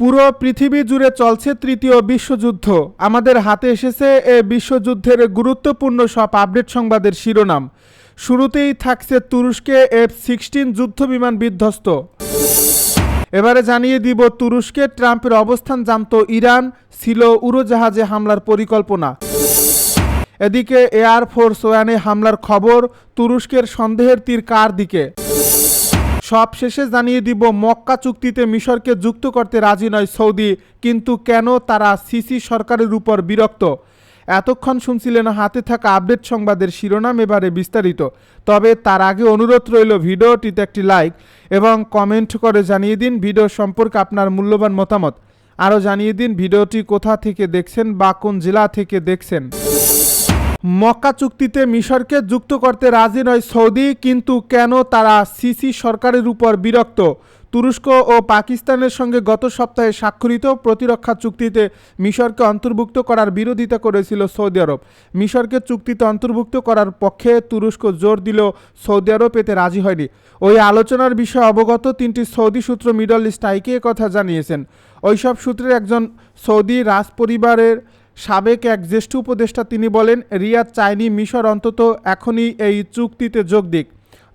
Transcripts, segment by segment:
পুরো পৃথিবী জুড়ে চলছে তৃতীয় বিশ্বযুদ্ধ। আমাদের হাতে এসেছে এ বিশ্বযুদ্ধের গুরুত্বপূর্ণ সব আপডেট সংবাদের শিরোনাম। শুরুতেই থাকছে তুরস্কে F-16 যুদ্ধবিমান বিধ্বস্ত। এবারে জানিয়ে দিব তুরস্কে ট্রাম্পের অবস্থান জানত ইরান, ছিল উড়োজাহাজে হামলার পরিকল্পনা। এদিকে এয়ারফোর্স ওয়ানে হামলার খবর, তুরস্কের সন্দেহের তীর কার দিকে। সব শেষে জানিয়ে দিব মক্কা চুক্তিতে মিশরকে যুক্ত করতে রাজি নয় সৌদি, কিন্তু কেন তারা সিসি সরকারের উপর বিরক্ত। এতক্ষণ শুনছিলেন হাতে থাকা আপডেট সংবাদের শিরোনাম, এবারে বিস্তারিত। তবে তার আগে অনুরোধ রইল ভিডিওটিতে একটি লাইক এবং কমেন্ট করে জানিয়ে দিন ভিডিও সম্পর্কে আপনার মূল্যবান মতামত। আরও জানিয়ে দিন ভিডিওটি কোথা থেকে দেখছেন বা কোন জেলা থেকে দেখছেন। মক্কা চুক্তিতে মিশরকে যুক্ত করতে রাজি নয় সৌদি, কিন্তু কেন তারা সিসি সরকারের উপর বিরক্ত। তুরস্ক ও পাকিস্তানের সঙ্গে গত সপ্তাহে স্বাক্ষরিত প্রতিরক্ষা চুক্তিতে মিশরকে অন্তর্ভুক্ত করার বিরোধিতা করেছিল সৌদি আরব। মিশরকে চুক্তিতে অন্তর্ভুক্ত করার পক্ষে তুরস্ক জোর দিলেও সৌদি আরব এতে রাজি হয়নি। ওই আলোচনার বিষয়ে অবগত তিনটি সৌদি সূত্র মিডল ইস্ট আইকে কথা জানিয়েছেন। ওইসব সূত্রের একজন সৌদি রাজপরিবারের সাবেক এক জ্যেষ্ঠ উপদেষ্টা, তিনি বলেন রিয়াদ চায়নি মিশর অন্তত এখনই এই চুক্তিতে যোগ দিক।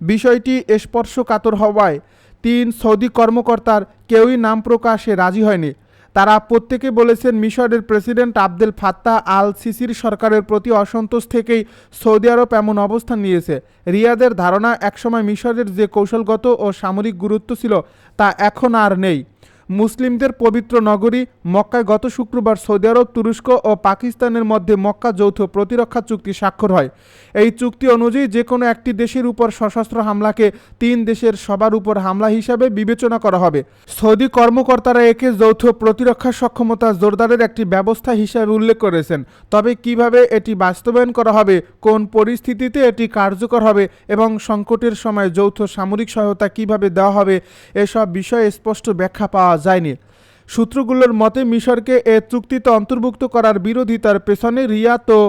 বিষয়টি স্পর্শকাতর হওয়ায় তিন সৌদি কর্মকর্তার কেউই নাম প্রকাশে রাজি হয়নি। তারা প্রত্যেকে বলেছেন মিশরের প্রেসিডেন্ট আবদেল ফাত্তাহ আল সিসির সরকারের প্রতি অসন্তোষ থেকেই সৌদি আরব এমন অবস্থান নিয়েছে। রিয়াদের ধারণা একসময় মিশরের যে কৌশলগত ও সামরিক গুরুত্ব ছিল তা এখন আর নেই। মুসলিমদের পবিত্র নগরী মক্কায় গত শুক্রবার সৌদি আরব, তুরস্ক ও পাকিস্তানের মধ্যে মক্কা যৌথ প্রতিরক্ষা চুক্তি স্বাক্ষর হয়। এই চুক্তি অনুযায়ী যে কোনো একটি দেশের উপর সশস্ত্র হামলাকে তিন দেশের সবার উপর হামলা হিসাবে বিবেচনা করা হবে। সৌদি কর্মকর্তারা একে যৌথ প্রতিরক্ষা সক্ষমতা জোরদারের একটি ব্যবস্থা হিসাবে উল্লেখ করেছেন। তবে কিভাবে এটি বাস্তবায়ন করা হবে, কোন পরিস্থিতিতে এটি কার্যকর হবে এবং সংকটের সময় যৌথ সামরিক সহায়তা কিভাবে দেওয়া হবে, এসব বিষয়ে স্পষ্ট ব্যাখ্যা পাওয়া যায়নি। সূত্রগুলোর মতে মিশরকে এ চুক্তিতে অন্তর্ভুক্ত করার বিরোধিতার পেছনে রিয়াদ ও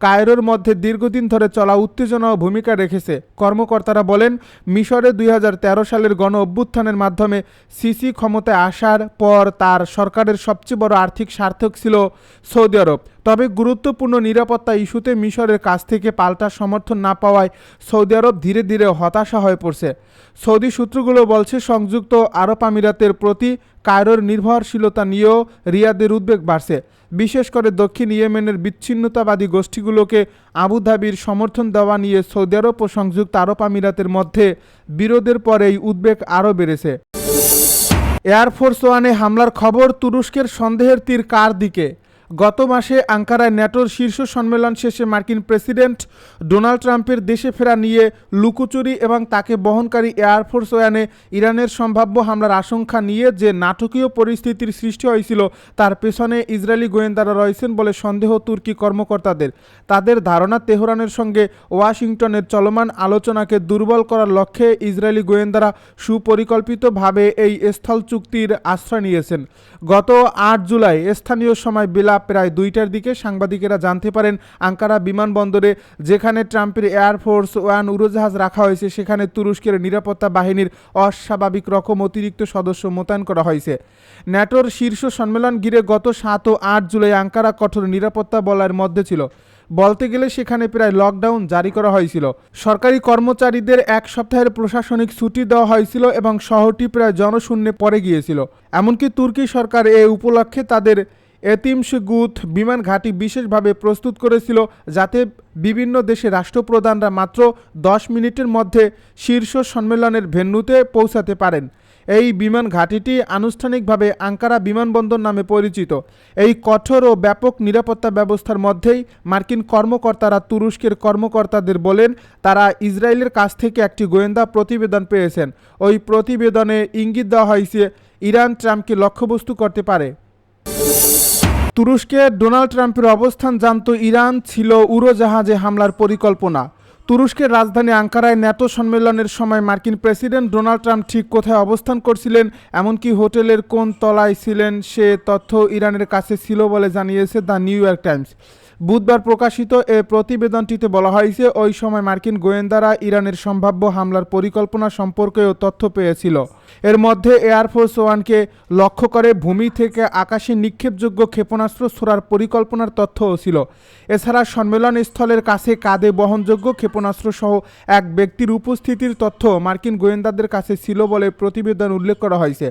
কায়রোর মধ্যে দীর্ঘদিন ধরে চলা উত্তেজনা ও ভূমিকা রেখেছে। কর্মকর্তারা বলেন মিশরে 2013 সালের গণ অভ্যুত্থানের মাধ্যমে সিসি ক্ষমতায় আসার পর তার সরকারের সবচেয়ে বড় আর্থিক স্বার্থক ছিল সৌদি আরব। তবে গুরুত্বপূর্ণ নিরাপত্তা ইস্যুতে মিশরের কাছ থেকে পাল্টা সমর্থন না পাওয়ায় সৌদি আরব ধীরে ধীরে হতাশা হয়ে পড়ছে। সৌদি সূত্রগুলো বলছে সংযুক্ত আরব আমিরাতের প্রতি কায়রোর নির্ভরশীলতা নিয়েও রিয়াদের উদ্বেগ বাড়ছে। বিশেষ করে দক্ষিণ ইয়েমেনের বিচ্ছিন্নতাবাদী গোষ্ঠীগুলোকে আবুধাবির সমর্থন দেওয়া নিয়ে সৌদি আরব ও সংযুক্ত আরব আমিরাতের মধ্যে বিরোধের পর এই উদ্বেগ আরও বেড়েছে। এয়ারফোর্স ওয়ানে হামলার খবর, তুরস্কের সন্দেহের তীর কার দিকে। গত মাসে আঙ্কারায় ন্যাটোর শীর্ষ সম্মেলন শেষে মার্কিন প্রেসিডেন্ট ডোনাল্ড ট্রাম্পের দেশে ফেরা নিয়ে লুকোচুরি এবং তাকে বহনকারী এয়ারফোর্স ওয়ানে ইরানের সম্ভাব্য হামলার আশঙ্কা নিয়ে যে নাটকীয় পরিস্থিতির সৃষ্টি হয়েছিল তার পেছনে ইসরায়েলি গোয়েন্দারা রয়েছেন বলে সন্দেহ তুর্কি কর্মকর্তাদের। তাদের ধারণা তেহরানের সঙ্গে ওয়াশিংটনের চলমান আলোচনাকে দুর্বল করার লক্ষ্যে ইসরায়েলি গোয়েন্দারা সুপরিকল্পিতভাবে এই স্থল চুক্তির আশ্রয় নিয়েছেন। গত 8 জুলাই স্থানীয় সময় বেলা প্রায় 2টার দিকে সাংবাদিকেরা জানতে পারেন আঙ্কারা বিমানবন্দরে যেখানে ট্রাম্পের এয়ারফোর্স ওয়ান উড়োজাহাজ রাখা হয়েছে সেখানে তুরস্কের নিরাপত্তা বাহিনীর অস্বাভাবিক রকম অতিরিক্ত সদস্য মোতায়েন করা হয়েছে। ন্যাটোর শীর্ষ সম্মেলন ঘিরে গত 7 ও 8 জুলাই আঙ্কারা কঠোর নিরাপত্তা বলয়ের মধ্যে ছিল। বলতে গেলে সেখানে প্রায় লকডাউন জারি করা হয়েছিল। সরকারি কর্মচারীদের 1 সপ্তাহের প্রশাসনিক ছুটি দেওয়া হয়েছিল এবং শহরটি প্রায় জনশূন্যে পড়ে গিয়েছিল। এমনকি তুর্কি সরকার এ উপলক্ষে তাদের এতিমশগুথ বিমান ঘাঁটি বিশেষভাবে প্রস্তুত করেছিল যাতে বিভিন্ন দেশের রাষ্ট্রপ্রধানরা মাত্র 10 মিনিটের মধ্যে শীর্ষ সম্মেলনের ভেন্যুতে পৌঁছাতে পারেন। এই বিমান ঘাঁটিটি আনুষ্ঠানিকভাবে আঙ্কারা বিমানবন্দর নামে পরিচিত। এই কঠোর ও ব্যাপক নিরাপত্তা ব্যবস্থার মধ্যেই মার্কিন কর্মকর্তারা তুরস্কের কর্মকর্তাদের বলেন তারা ইসরায়েলের কাছ থেকে একটি গোয়েন্দা প্রতিবেদন পেয়েছেন। ওই প্রতিবেদনে ইঙ্গিত দেওয়া হয়েছে ইরান ট্রাম্পকে লক্ষ্যবস্তু করতে পারে। তুরস্কে ডোনাল্ড ট্রাম্পের অবস্থান জানত ইরান, ছিল উড়োজাহাজে হামলার পরিকল্পনা। তুরস্কের রাজধানী আঙ্কারায় ন্যাটো সম্মেলনের সময় মার্কিন প্রেসিডেন্ট ডোনাল্ড ট্রাম্প ঠিক কোথায় অবস্থান করছিলেন, এমনকি হোটেলের কোন তলায় ছিলেন সে তথ্য ইরানের কাছে ছিল বলে জানিয়েছে দ্য নিউ ইয়র্ক টাইমস। বুধবার প্রকাশিত এ প্রতিবেদনটিতে বলা হয়েছে ওই সময় মার্কিন গোয়েন্দারা ইরানের সম্ভাব্য হামলার পরিকল্পনা সম্পর্কেও তথ্য পেয়েছিল। এর মধ্যে এয়ারফোর্স ওয়ানকে লক্ষ্য করে ভূমি থেকে আকাশে নিক্ষেপযোগ্য ক্ষেপণাস্ত্র ছোড়ার পরিকল্পনার তথ্যও ছিল। এছাড়া সম্মেলনস্থলের কাছে কাঁধে বহনযোগ্য ক্ষেপণাস্ত্র সহ এক ব্যক্তির উপস্থিতির তথ্য মার্কিন গোয়েন্দাদের কাছে ছিল বলে প্রতিবেদন উল্লেখ করা হয়েছে।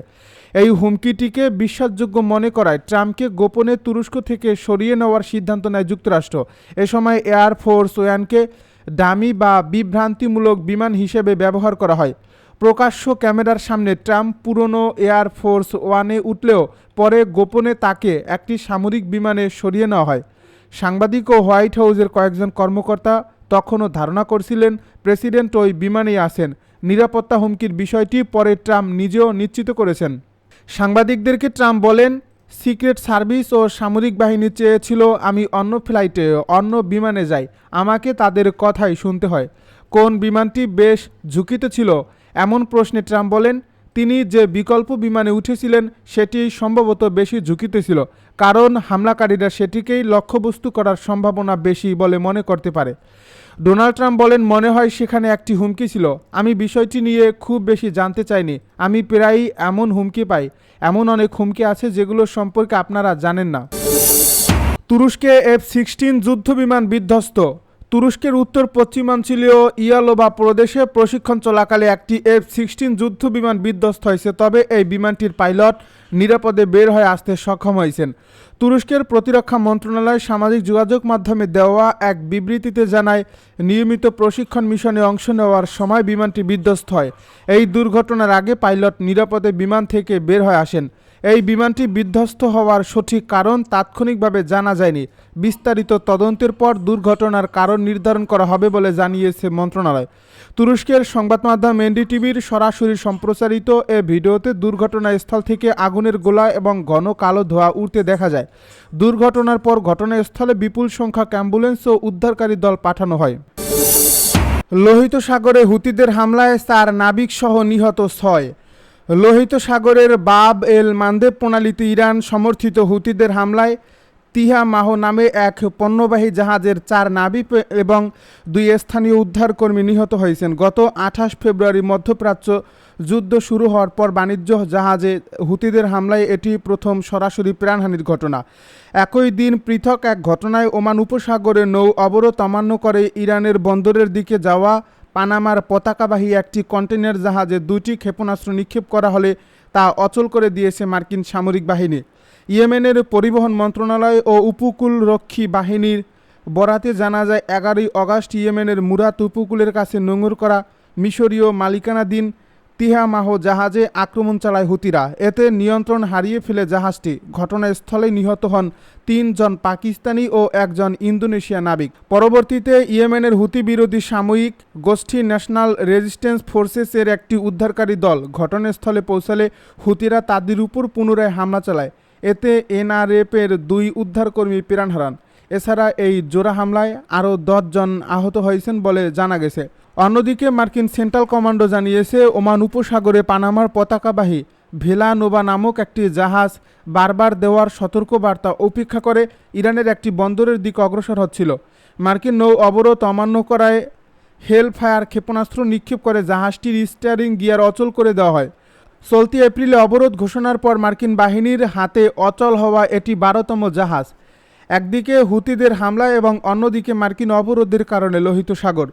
এই হুমকিটিকে বিশ্বাসযোগ্য মনে করায় ট্রাম্পকে গোপনে তুরস্ক থেকে সরিয়ে নেওয়ার সিদ্ধান্ত নেয় যুক্তরাষ্ট্র। এ সময় এয়ারফোর্স ওয়ানকে ডামি বা বিভ্রান্তিমূলক বিমান হিসেবে ব্যবহার করা হয়। প্রকাশ্য ক্যামেরার সামনে ট্রাম্প পুরনো এয়ারফোর্স ওয়ানে উঠলেও পরে গোপনে তাকে একটি সামরিক বিমানে সরিয়ে নেওয়া হয়। সাংবাদিক ও হোয়াইট হাউসের কয়েকজন কর্মকর্তা তখনও ধারণা করছিলেন প্রেসিডেন্ট ওই বিমানেই আছেন। নিরাপত্তা হুমকির বিষয়টি পরে ট্রাম্প নিজেও নিশ্চিত করেছেন। সাংবাদিকদেরকে ট্রাম্প বলেন, সিক্রেট সার্ভিস ও সামরিক বাহিনী চেয়েছিল আমি অন্য ফ্লাইটে অন্য বিমানে যাই, আমাকে তাদের কথাই শুনতে হয়। কোন বিমানটি বেশ ঝুঁকিতে ছিল এমন প্রশ্নে ট্রাম্প বলেন, তিনি যে বিকল্প বিমানে উঠেছিলেন সেটি সম্ভবত বেশি ঝুঁকিতে ছিল, কারণ হামলাকারীরা সেটিকেই লক্ষ্যবস্তু করার সম্ভাবনা বেশি বলে মনে করতে পারে। ডোনাল্ড ট্রাম্প বলেন, মনে হয় সেখানে একটি হুমকি ছিল, আমি বিষয়টি নিয়ে খুব বেশি জানতে চাইনি। আমি প্রায়ই এমন হুমকি পাই, এমন অনেক হুমকি আছে যেগুলো সম্পর্কে আপনারা জানেন না। তুরস্কে F-16 যুদ্ধবিমান বিধ্বস্ত। তুরস্কের উত্তর পশ্চিমাঞ্চলীয় ইয়ালোবা প্রদেশে প্রশিক্ষণ চলাকালে একটি F-16 যুদ্ধবিমান বিধ্বস্ত হয়েছে, তবে এই বিমানটির পাইলট নিরাপদে বের হয়ে আসতে সক্ষম হয়েছেন। তুরস্কের প্রতিরক্ষা মন্ত্রণালয় সামাজিক যোগাযোগ মাধ্যমে দেওয়া এক বিবৃতিতে জানায়, নিয়মিত প্রশিক্ষণ মিশনে অংশ নেওয়ার সময় বিমানটি বিধ্বস্ত হয়। এই দুর্ঘটনার আগে পাইলট নিরাপদে বিমান থেকে বের হয়ে আসেন। এই বিমানটি বিধ্বস্ত হওয়ার সঠিক কারণ তাৎক্ষণিকভাবে জানা যায়নি। বিস্তারিত তদন্তের পর দুর্ঘটনার কারণ নির্ধারণ করা হবে বলে জানিয়েছে মন্ত্রণালয়। তুরস্কের সংবাদ মাধ্যম এনডিটিভির সরাসরি সম্প্রচারিত এ ভিডিওতে দুর্ঘটনাস্থল থেকে আগুনের গোলা এবং ঘন কালো ধোঁয়া উঠতে দেখা যায়। দুর্ঘটনার পর ঘটনাস্থলে বিপুল সংখ্যক অ্যাম্বুলেন্স ও উদ্ধারকারী দল পাঠানো হয়। লোহিত সাগরে হুতিদের হামলায় 4 নাবিক সহ নিহত 6। লোহিত সাগরের বাব এল মান্দেব প্রণালীতে ইরান সমর্থিত হুতিদের হামলায় তিহা মাহ নামে এক পণ্যবাহী জাহাজের 4 নাবিক এবং 2 স্থানীয় উদ্ধারকর্মী নিহত হয়েছেন। গত 28 ফেব্রুয়ারি মধ্যপ্রাচ্য যুদ্ধ শুরু হওয়ার পর বাণিজ্য জাহাজে হুতিদের হামলায় এটি প্রথম সরাসরি প্রাণহানির ঘটনা। একই দিন পৃথক এক ঘটনায় ওমান উপসাগরে নৌ অবরোধ অমান্য করে ইরানের বন্দরের দিকে যাওয়া পানামার পতাকাবাহী একটি কন্টেইনার জাহাজে 2টি ক্ষেপণাস্ত্র নিক্ষেপ করা হলে তা অচল করে দিয়েছে মার্কিন সামরিক বাহিনী। ইয়েমেনের পরিবহন মন্ত্রণালয় ও উপকূলরক্ষী বাহিনীর বরাতে জানা যায়, 11 আগস্ট ইয়েমেনের মুরাত উপকূলের কাছে নোঙর করা মিশরীয় মালিকানাধীন তিহা মাহ জাহাজে আক্রমণ চালায় হুতিরা। এতে নিয়ন্ত্রণ হারিয়ে ফেলে জাহাজটি। ঘটনাস্থলে নিহত হন 3 জন পাকিস্তানি ও 1 জন ইন্দোনেশিয়া নাবিক। পরবর্তীতে ইয়েমেনের হুতি বিরোধী সাময়িক গোষ্ঠী ন্যাশনাল রেজিস্ট্যান্স ফোর্সেসের একটি উদ্ধারকারী দল ঘটনাস্থলে পৌঁছালে হুতিরা তাদের উপর পুনরায় হামলা চালায়। এতে এনআরএফের 2 উদ্ধারকর্মী প্রাণ হারান। এছাড়া এই জোড়া হামলায় আরও 10 জন আহত হয়েছেন বলে জানা গেছে। অন্যদিকে মার্কিন সেন্ট্রাল কমান্ডো জানিয়েছে, ওমান উপসাগরে পানামার পতাকাবাহী ভেলা নোভা নামক একটি জাহাজ বারবার দেওয়ার সতর্কবার্তা উপেক্ষা করে ইরানের একটি বন্দরের দিকে অগ্রসর হচ্ছিল। মার্কিন নৌ অবরোধ অমান্য করায় হেল ফায়ার ক্ষেপণাস্ত্র নিক্ষেপ করে জাহাজটির স্টিয়ারিং গিয়ার অচল করে দেওয়া হয়। চলতি এপ্রিলে অবরোধ ঘোষণার পর মার্কিন বাহিনীর হাতে অচল হওয়া এটি 12তম জাহাজ। একদিকে হুতিদের হামলা এবং অন্যদিকে মার্কিন অবরোধের কারণে লোহিত সাগর